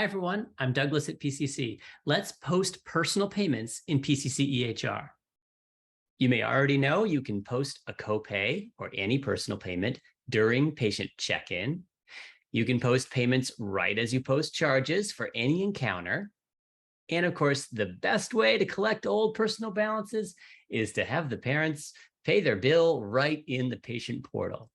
Hi, everyone. I'm Douglas at PCC. Let's post personal payments in PCC EHR. You may already know you can post a copay or any personal payment during patient check-in. You can post payments right as you post charges for any encounter. And of course, the best way to collect old personal balances is to have the parents pay their bill right in the patient portal.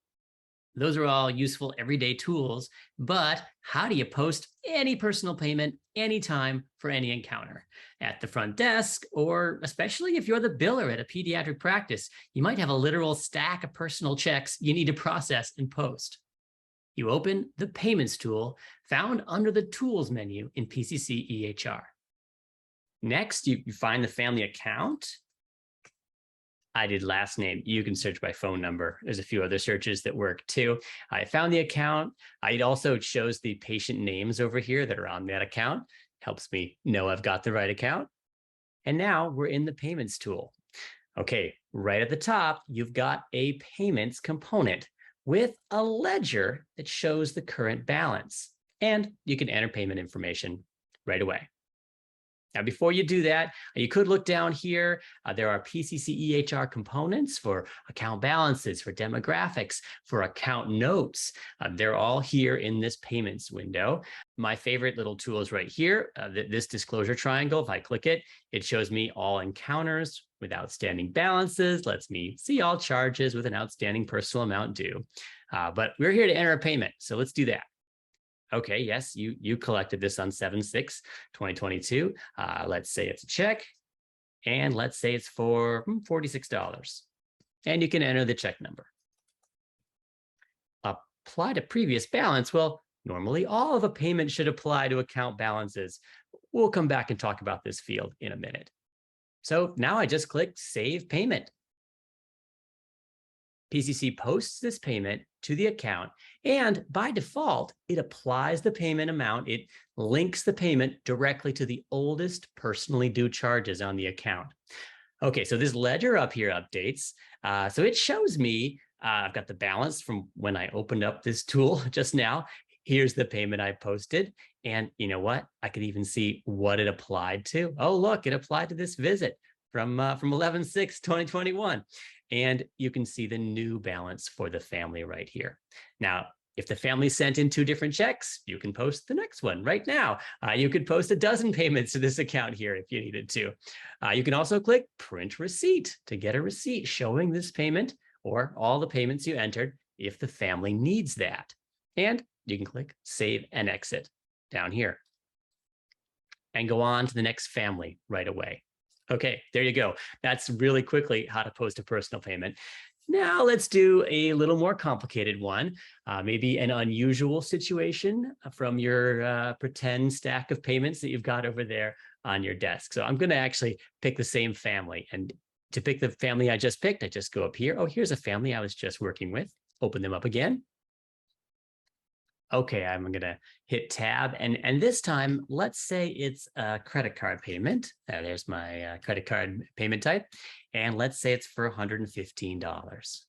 Those are all useful everyday tools, but how do you post any personal payment anytime for any encounter? At the front desk, or especially if you're the biller at a pediatric practice, you might have a literal stack of personal checks you need to process and post. You open the Payments tool found under the Tools menu in PCC EHR. Next, you find the family account. I did last name. You can search by phone number. There's a few other searches that work too. I found the account. It also shows the patient names over here that are on that account. Helps me know I've got the right account. And now we're in the Payments tool. Okay, right at the top, you've got a payments component with a ledger that shows the current balance. And you can enter payment information right away. Now, before you do that, you could look down here. There are PCC EHR components for account balances, for demographics, for account notes. They're all here in this payments window. My favorite little tool is right here, this disclosure triangle. If I click it, it shows me all encounters with outstanding balances, lets me see all charges with an outstanding personal amount due. But we're here to enter a payment, so let's do that. Okay, yes, you collected this on 7/6/2022. Let's say it's a check, and let's say it's for $46. And you can enter the check number. Apply to previous balance. Well, normally all of a payment should apply to account balances. We'll come back and talk about this field in a minute. So now I just click Save Payment. PCC posts this payment to the account, and by default, it applies the payment amount. It links the payment directly to the oldest personally due charges on the account. Okay, so this ledger up here updates. So it shows me, I've got the balance from when I opened up this tool just now. Here's the payment I posted. And you know what? I could even see what it applied to. Oh, look, it applied to this visit from 11/6/2021. And you can see the new balance for the family right here. Now, if the family sent in 2 different checks, you can post the next one right now. You could post a dozen payments to this account here if you needed to. You can also click Print Receipt to get a receipt showing this payment or all the payments you entered if the family needs that. And you can click Save and Exit down here and go on to the next family right away. Okay, there you go. That's really quickly how to post a personal payment. Now let's do a little more complicated one, maybe an unusual situation from your pretend stack of payments that you've got over there on your desk. So I'm going to actually pick the same family. And to pick the family I just picked, I just go up here. Oh, here's a family I was just working with. Open them up again. Okay, I'm going to hit tab. And this time, let's say it's a credit card payment. There's my credit card payment type. And let's say it's for $115.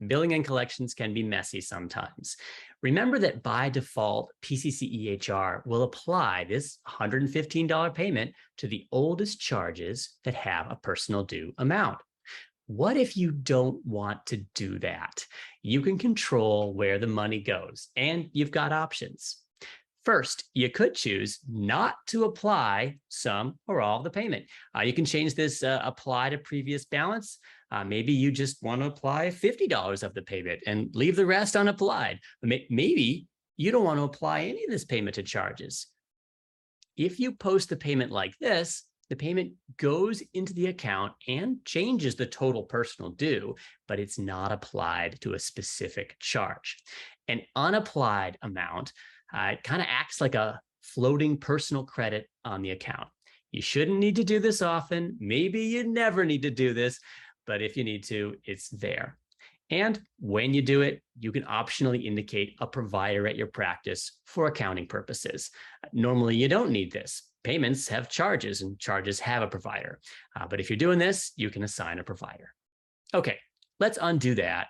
Billing and collections can be messy sometimes. Remember that by default, PCC EHR will apply this $115 payment to the oldest charges that have a personal due amount. What if you don't want to do that? You can control where the money goes, and you've got options. First, you could choose not to apply some or all of the payment. You can change this apply to previous balance. Maybe you just want to apply $50 of the payment and leave the rest unapplied. Maybe you don't want to apply any of this payment to charges. If you post the payment like this, the payment goes into the account and changes the total personal due, but it's not applied to a specific charge. An unapplied amount kind of acts like a floating personal credit on the account. You shouldn't need to do this often. Maybe you never need to do this, but if you need to, it's there. And when you do it, you can optionally indicate a provider at your practice for accounting purposes. Normally, you don't need this. Payments have charges and charges have a provider. But if you're doing this, you can assign a provider. Okay, let's undo that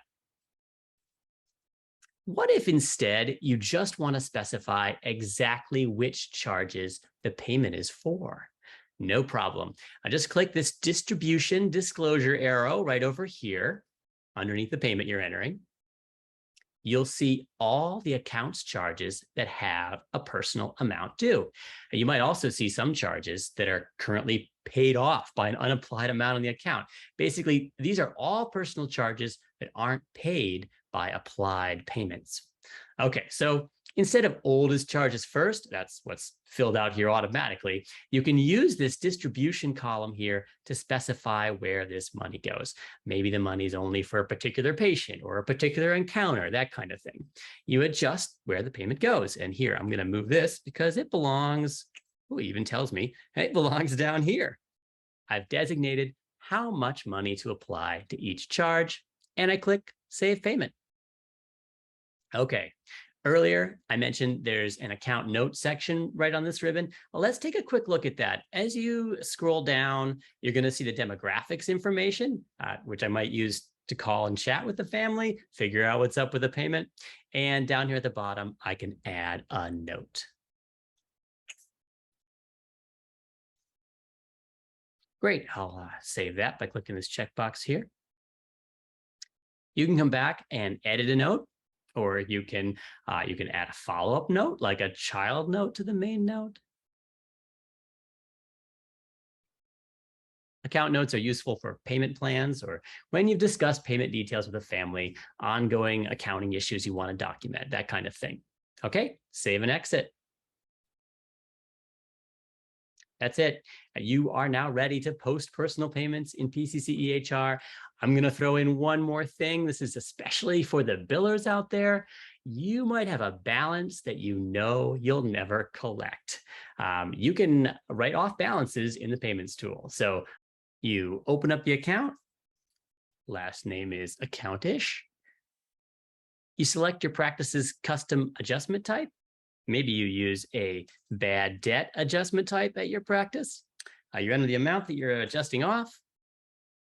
What if instead you just want to specify exactly which charges the payment is for? No problem. I just click this distribution disclosure arrow right over here underneath the payment you're entering. You'll see all the accounts charges that have a personal amount due. And you might also see some charges that are currently paid off by an unapplied amount on the account. Basically, these are all personal charges that aren't paid by applied payments. Okay, so instead of oldest charges first, that's what's filled out here automatically, you can use this distribution column here to specify where this money goes. Maybe the money's only for a particular patient or a particular encounter, that kind of thing. You adjust where the payment goes. And here, I'm going to move this because it belongs, it even tells me it belongs down here. I've designated how much money to apply to each charge, and I click Save Payment. Okay, earlier I mentioned there's an account note section right on this ribbon. Well, let's take a quick look at that. As you scroll down, you're going to see the demographics information, which I might use to call and chat with the family, figure out what's up with the payment. And down here at the bottom, I can add a note. Great, I'll save that by clicking this checkbox here. You can come back and edit a note, or you can add a follow-up note, like a child note to the main note. Account notes are useful for payment plans or when you've discussed payment details with a family, ongoing accounting issues you want to document, that kind of thing. Okay, save and exit. That's it. You are now ready to post personal payments in PCC EHR. I'm going to throw in one more thing. This is especially for the billers out there. You might have a balance that you know you'll never collect. You can write off balances in the payments tool. So you open up the account. Last name is accountish. You select your practice's custom adjustment type. Maybe you use a bad debt adjustment type at your practice. You enter the amount that you're adjusting off.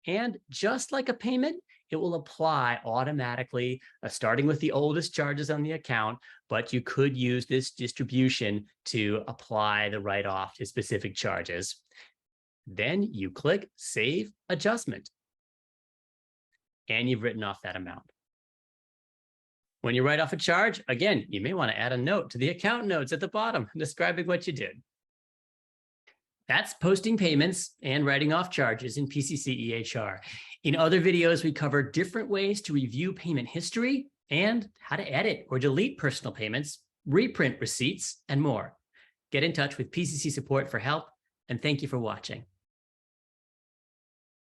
And just like a payment, it will apply automatically, starting with the oldest charges on the account, but you could use this distribution to apply the write-off to specific charges. Then you click Save Adjustment, and you've written off that amount. When you write off a charge, again, you may want to add a note to the account notes at the bottom describing what you did. That's posting payments and writing off charges in PCC EHR. In other videos, we cover different ways to review payment history and how to edit or delete personal payments, reprint receipts, and more. Get in touch with PCC support for help, and thank you for watching.